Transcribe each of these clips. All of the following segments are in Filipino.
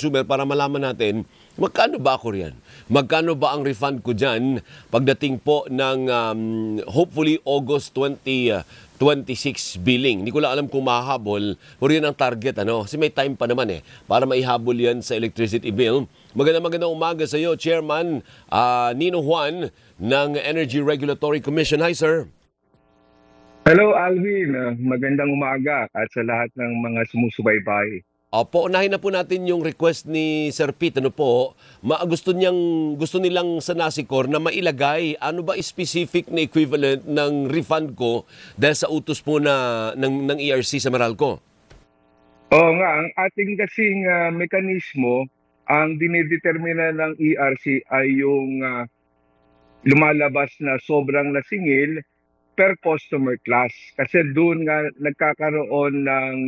consumer para malaman natin magkano ba ako riyan? Magkano ba ang refund ko dyan pagdating po ng hopefully August 2026 billing? Hindi ko lang alam kung mahahabol pero yun ang target kasi may time pa naman para maihabol yan sa electricity bill. Magandang umaga sa iyo, Chairman Nino Juan ng Energy Regulatory Commission. Hi, sir. Hello, Alvin. Magandang umaga at sa lahat ng mga sumusubaybay. Opo, unahin na po natin yung request ni Sir Pete. Gusto nilang sa NASICOR na mailagay ano ba specific na equivalent ng refund ko dahil sa utos po ng ERC sa Meralco? Oo nga, ang ating kasing mekanismo, ang dinidetermina ng ERC ay yung lumalabas na sobrang nasingil per customer class. Kasi doon nga nagkakaroon ng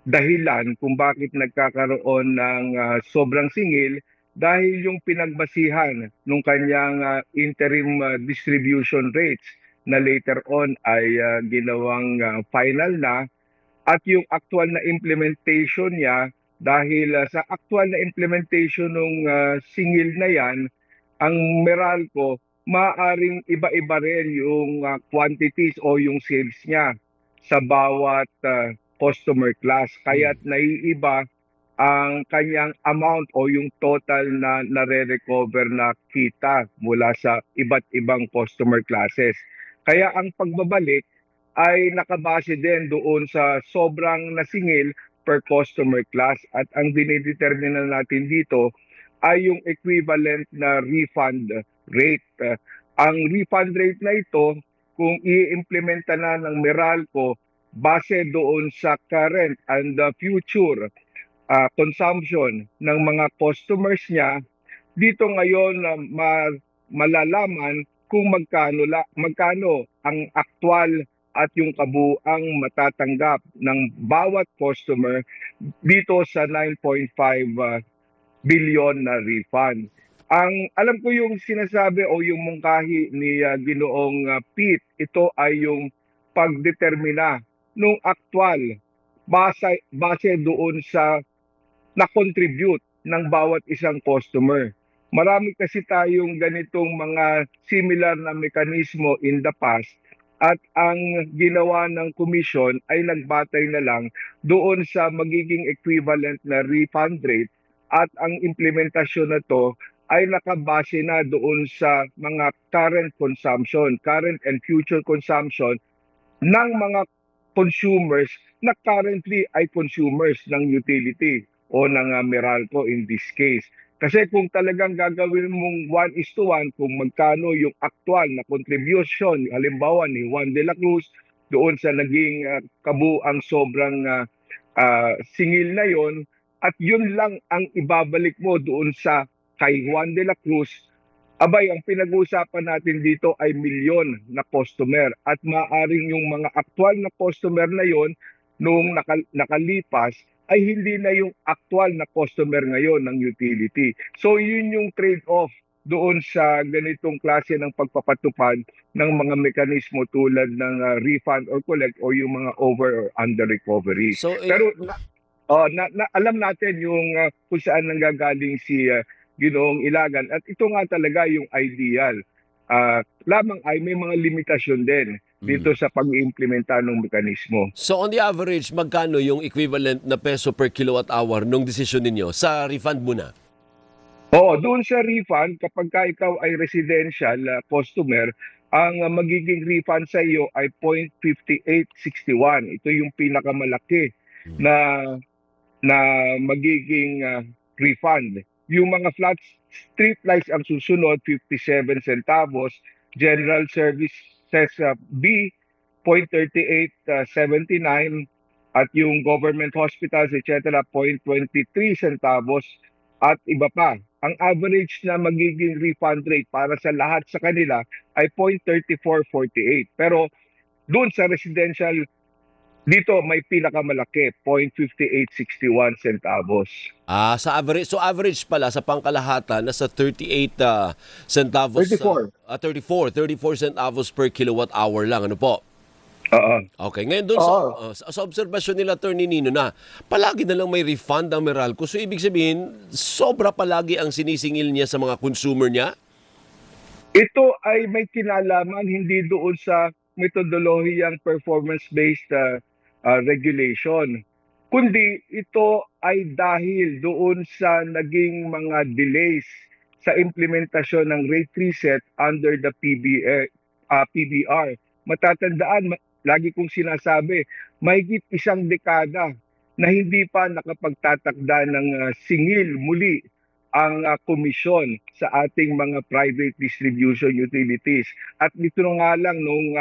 dahilan kung bakit nagkakaroon ng sobrang singil dahil yung pinagbasihan ng kanyang interim distribution rates na later on ay ginawang final na at yung actual na implementation niya dahil sa actual na implementation ng singil na yan, ang Meralco maaaring iba-iba rin yung quantities o yung sales niya sa bawat customer class. Kaya't naiiba ang kanyang amount o yung total na nare-recover na kita mula sa iba't ibang customer classes. Kaya ang pagbabalik ay nakabase din doon sa sobrang nasingil per customer class at ang dinidetermina natin dito ay yung equivalent na refund rate. Ang refund rate na ito, kung i-implementa na ng Meralco base doon sa current and the future consumption ng mga customers niya, dito ngayon malalaman kung magkano ang aktual at yung kabuang matatanggap ng bawat customer dito sa 9.5 billion na refund. Ang alam ko yung sinasabi o yung mungkahi ni Ginoong Pete, ito ay yung pagdetermina nung aktual base doon sa na-contribute ng bawat isang customer. Marami kasi tayong ganitong mga similar na mekanismo in the past at ang ginawa ng commission ay nagbatay na lang doon sa magiging equivalent na refund rate at ang implementasyon na to ay nakabase na doon sa mga current and future consumption ng mga consumers na currently ay consumers ng utility o ng Meralco in this case. Kasi kung talagang gagawin mong 1:1 kung magkano yung actual na contribution, halimbawa ni Juan de la Cruz, doon sa naging kabuang sobrang singil na yon, at yun lang ang ibabalik mo doon sa kay Juan de la Cruz, abay, ang pinag-uusapan natin dito ay milyon na customer at maaring yung mga aktual na customer na yon noong nakalipas ay hindi na yung aktual na customer ngayon ng utility. So yun yung trade-off doon sa ganitong klase ng pagpapatupad ng mga mekanismo tulad ng refund or collect o yung mga over or under recovery. So, pero alam natin yung kung saan nanggagaling si Ginoong Ilagan at ito nga talaga yung ideal. Lamang ay may mga limitasyon din dito sa pag-iimplementa ng mekanismo. So on the average, magkano yung equivalent na peso per kilowatt hour nung decision ninyo sa refund muna? Oo, doon sa refund, kapag ikaw ay residential customer, ang magiging refund sa iyo ay 0.5861. Ito yung pinakamalaki na magiging refund. Yung mga flat street lights ang susunod, 57 centavos. General Services B, 0.3879. At yung government hospitals, etc., 0.23 centavos. At iba pa. Ang average na magiging refund rate para sa lahat sa kanila ay 0.3448. Pero doon sa residential, dito may pinakamalaki, 0.5861 centavos. Sa average, so average pala sa pangkalahatan nasa 38 centavos. 34. 34 centavos per kilowatt hour lang, ano po? Oo. Okay, ngayon doon sa, Oo. sa obserbasyon nila, Attorney Nino, na palagi na lang may refund ang Meralco. So ibig sabihin, sobra palagi ang sinisingil niya sa mga consumer niya? Ito ay may kinalaman hindi doon sa metodolohyang performance-based regulation, kundi ito ay dahil doon sa naging mga delays sa implementasyon ng rate reset under the PBR. Matatandaan, lagi kong sinasabi, mahigit isang dekada na hindi pa nakapagtatakda ng singil muli ang komisyon sa ating mga private distribution utilities. At dito na nga lang nung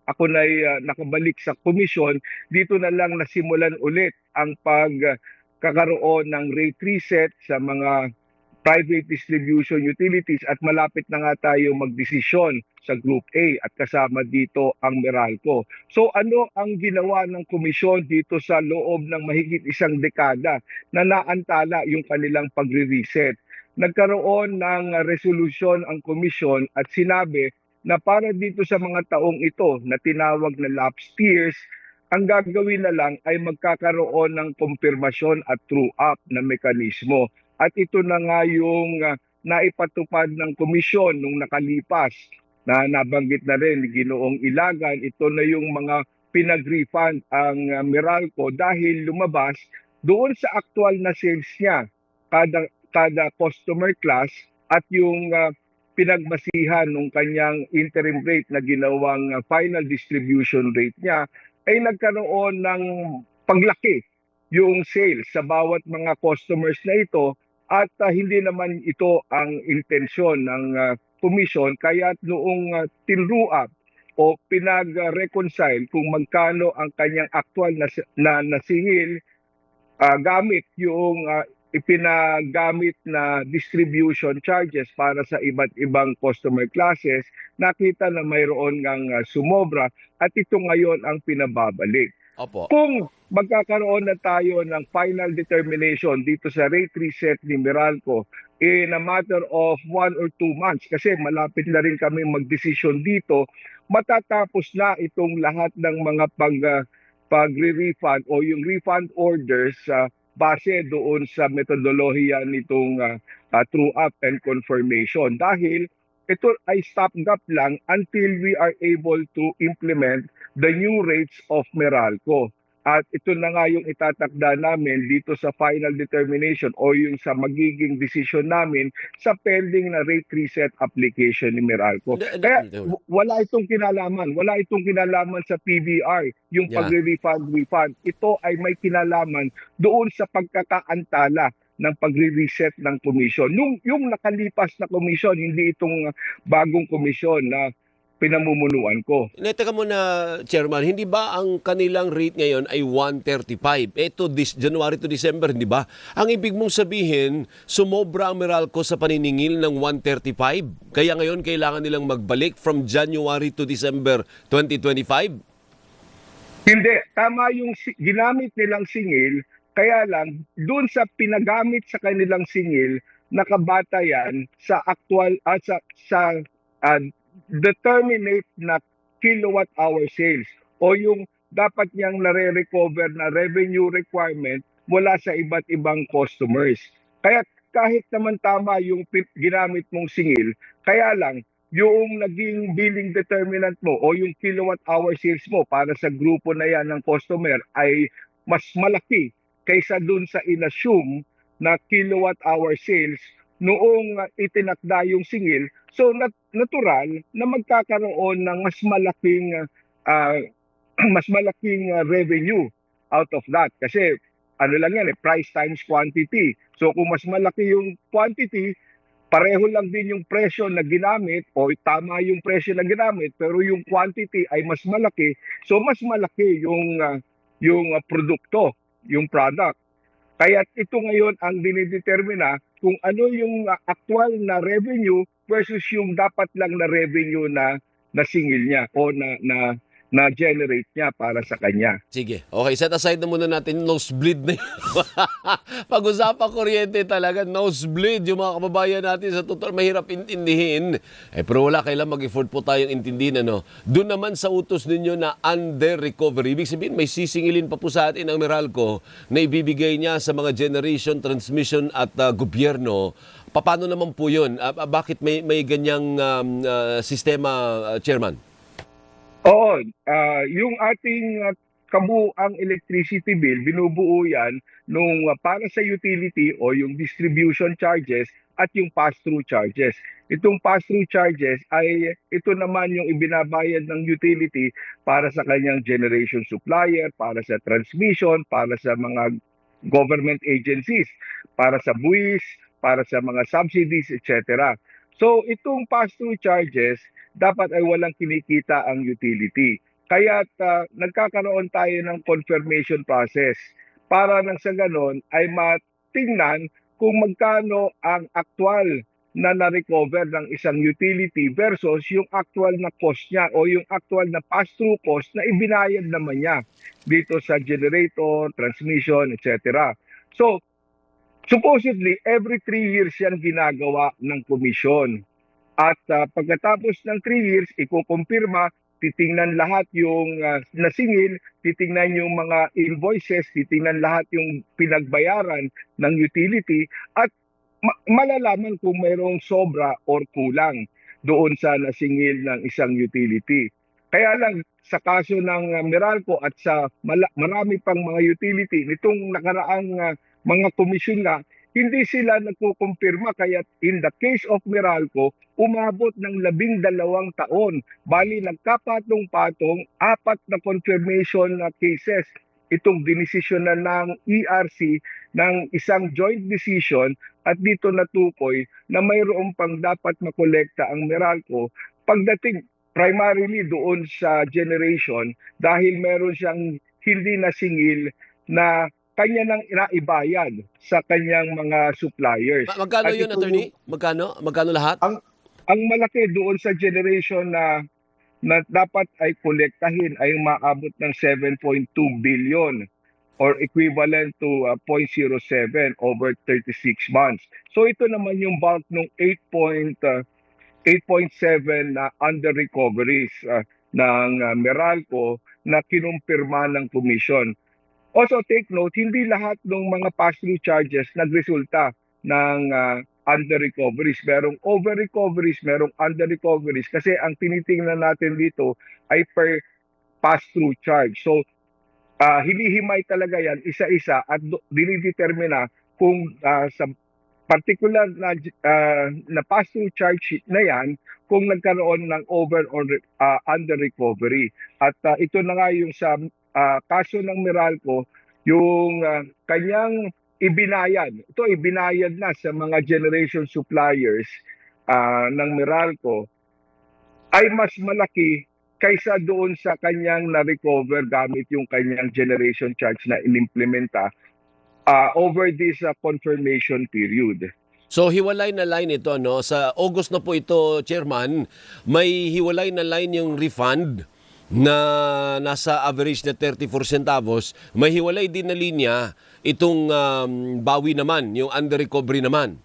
ako na nakabalik sa komisyon, dito na lang nasimulan ulit ang pagkakaroon ng rate reset sa mga private distribution utilities at malapit na nga tayo magdesisyon sa Group A at kasama dito ang Meralco. So ano ang ginawa ng komisyon dito sa loob ng mahigit isang dekada na naantala yung kanilang pagre-reset? Nagkaroon ng resolusyon ang komisyon at sinabi na para dito sa mga taong ito na tinawag na lapsed years, ang gagawin na lang ay magkakaroon ng kumpirmasyon at true-up na mekanismo. At ito na nga yung naipatupad ng komisyon nung nakalipas na nabanggit na rin ni Ginoong Ilagan. Ito na yung mga pinag-refund ang Meralco dahil lumabas doon sa actual na sales niya kada customer class at yung pinagbasihan ng kanyang interim rate na ginawang final distribution rate niya ay nagkaroon ng paglaki yung sales sa bawat mga customers na ito at hindi naman ito ang intensyon ng komisyon kaya noong tinruap o pinag-reconcile kung magkano ang kanyang actual na nasingil gamit yung ipinagamit na distribution charges para sa iba't ibang customer classes, nakita na mayroon ngang sumobra at ito ngayon ang pinababalik. Opo. Kung magkakaroon na tayo ng final determination dito sa rate reset ni Meralco in a matter of 1 or 2 months, kasi malapit na rin kami magdesisyon dito, matatapos na itong lahat ng mga pagre-refund o yung refund orders base doon sa metodolohiya nitong true up and confirmation. Dahil ito ay stopgap lang until we are able to implement the new rates of Meralco. At ito na nga yung itatakda namin dito sa final determination o yung sa magiging decision namin sa pending na rate reset application ni Meralco. Kaya wala itong kinalaman sa PBR, yung Yeah. pagre-refund. Ito ay may kinalaman doon sa pagkakaantala ng pagre-reset ng komisyon. Yung nakalipas na komisyon, hindi itong bagong komisyon na pinamumunuan ko. Teka muna, Chairman, hindi ba ang kanilang rate ngayon ay 135? Ito, January to December, hindi ba? Ang ibig mong sabihin, sumobra ang Meralco sa paniningil ng 135? Kaya ngayon kailangan nilang magbalik from January to December 2025? Hindi, tama yung ginamit nilang singil, kaya lang doon sa pinagamit sa kanilang singil, nakabata yan sa actual sa determinate na kilowatt hour sales o yung dapat niyang nare-recover na revenue requirement mula sa iba't ibang customers. Kaya kahit naman tama yung ginamit mong singil, kaya lang yung naging billing determinant mo o yung kilowatt hour sales mo para sa grupo na yan ng customer ay mas malaki kaysa dun sa inassume na kilowatt hour sales noong itinakda yung singil. So natural na magkakaroon ng mas malaking revenue out of that kasi ano lang yan price times quantity. So kung mas malaki yung quantity, pareho lang din yung presyo na ginamit o tama yung presyo na ginamit pero yung quantity ay mas malaki. So mas malaki yung produkto, yung product. Kaya ito ngayon ang dinidetermina kung ano yung actual na revenue versus yung dapat lang na revenue na nasingil niya o na generate niya para sa kanya. Sige. Okay, set aside na muna natin yung nosebleed na yun. Pag-usapan kuryente talaga, nosebleed. Yung mga kababayan natin sa total mahirap intindihin. Pero wala, kailan mag-effort po tayong intindihin. Ano? Doon naman sa utos ninyo na under recovery, ibig sabihin may sisingilin pa po sa atin ang Meralco na ibibigay niya sa mga generation, transmission at gobyerno. Paano naman po yun? Bakit may ganyang sistema, Chairman? Oo, yung ating kabuuang electricity bill, binubuo yan para sa utility o yung distribution charges at yung pass-through charges. Itong pass-through charges ay ito naman yung ibinabayad ng utility para sa kanyang generation supplier, para sa transmission, para sa mga government agencies, para sa buwis, para sa mga subsidies, etc. So itong pass-through charges, dapat ay walang kinikita ang utility. Kaya nagkakaroon tayo ng confirmation process para nang sa ganon ay matingnan kung magkano ang actual na na-recover ng isang utility versus yung actual na cost niya o yung actual na pass-through cost na ibinayad naman niya dito sa generator, transmission, etc. So, supposedly, every 3 years yan ginagawa ng komisyon. At pagkatapos ng 3 years, ikukumpirma, titingnan lahat yung nasingil, titingnan yung mga invoices, titingnan lahat yung pinagbayaran ng utility at malalaman kung mayroong sobra or kulang doon sa nasingil ng isang utility. Kaya lang sa kaso ng Meralco at sa marami pang mga utility, nitong nakaraang mga komisyon nga, hindi sila nagkukumpirma kaya in the case of Meralco, umabot ng 12 taon. Bali, nagkapatong-patong 4 na confirmation na cases itong dinesisyonan ng ERC ng isang joint decision at dito natukoy na mayroon pang dapat makolekta ang Meralco pagdating primarily doon sa generation dahil meron siyang hindi nasingil na kanya nang inaibayad sa kanyang mga suppliers. Magkano At yun, ito attorney? Magkano lahat? ang malaki doon sa generation na dapat ay kolektahin ay maabot ng 7.2 billion or equivalent to 0.07 over 36 months. So ito naman yung bulk ng 8.7 na under recoveries ng Meralco na kinumpirma ng commission. Also take note, hindi lahat ng mga pass-through charges nagresulta ng under recoveries. Merong over recoveries, merong under recoveries kasi ang tinitingnan natin dito ay per pass-through charge. So hinihimay talaga yan isa-isa at dinidetermina kung sa particular na pass-through charge sheet na yan kung nagkaroon ng over or under recovery. At ito na nga yung sa kaso ng Meralco, yung kanyang ibinayad. Ito ibinayad na sa mga generation suppliers ng Meralco ay mas malaki kaysa doon sa kanyang na-recover gamit yung kanyang generation charge na inimplementa over this confirmation period. So hiwalay na line ito, no? Sa August na po ito, Chairman, may hiwalay na line yung refund na nasa average na 34 centavos. May hiwalay din na linya itong bawi naman, yung under recovery naman.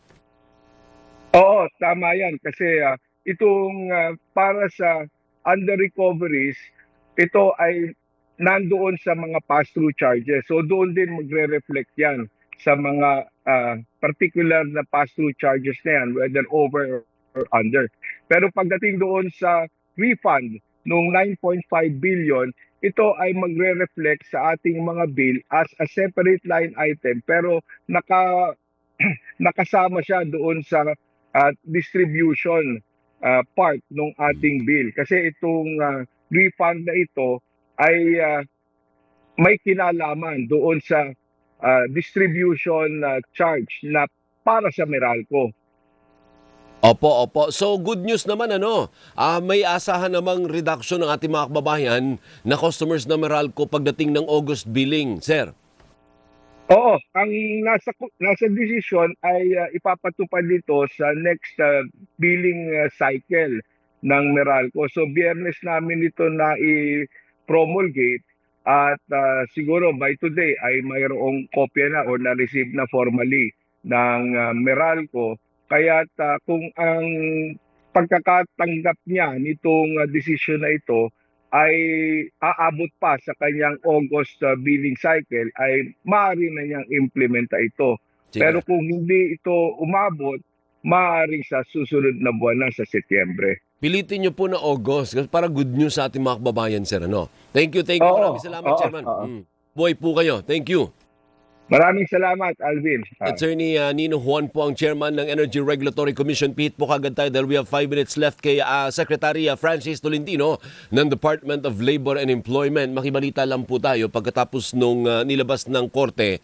Oo, tama yan kasi itong para sa under recoveries, ito ay nandoon sa mga pass-through charges. So doon din magre-reflect yan sa mga particular na pass-through charges na yan, whether over or under. Pero pagdating doon sa refund noong 9.5 billion, ito ay magre-reflect sa ating mga bill as a separate line item pero nakasama siya doon sa distribution part ng ating bill. Kasi itong refund na ito ay may kinalaman doon sa distribution charge na para sa Meralco. Opo. So good news naman may asahan namang reduction ng ating mga kababayan na customers ng Meralco pagdating ng August billing, sir. Oo, ang nasa decision ay ipapatupad dito sa next billing cycle ng Meralco. So biyernes namin ito na promulgate at siguro by today ay mayroong kopya na o na-receive na formally ng Meralco. Kaya kung ang pagkakatanggap niya nitong desisyon na ito ay aabot pa sa kanyang August billing cycle, ay maaari na niyang implementa ito. Sige. Pero kung hindi ito umabot, maaari sa susunod na buwan na sa Setyembre. Pilitin nyo po na August kasi para good news sa ating mga kababayan, sir. Ano? Thank you. Oo. Maraming salamat, Oo. Chairman. Oo. Buhay po kayo. Thank you. Maraming salamat, Alvin. Attorney Nino Juan po ang chairman ng Energy Regulatory Commission. Pihit po kagad tayo dahil we have 5 minutes left kay Secretary Francis Tolentino ng Department of Labor and Employment. Makibalita lang po tayo pagkatapos nung nilabas ng korte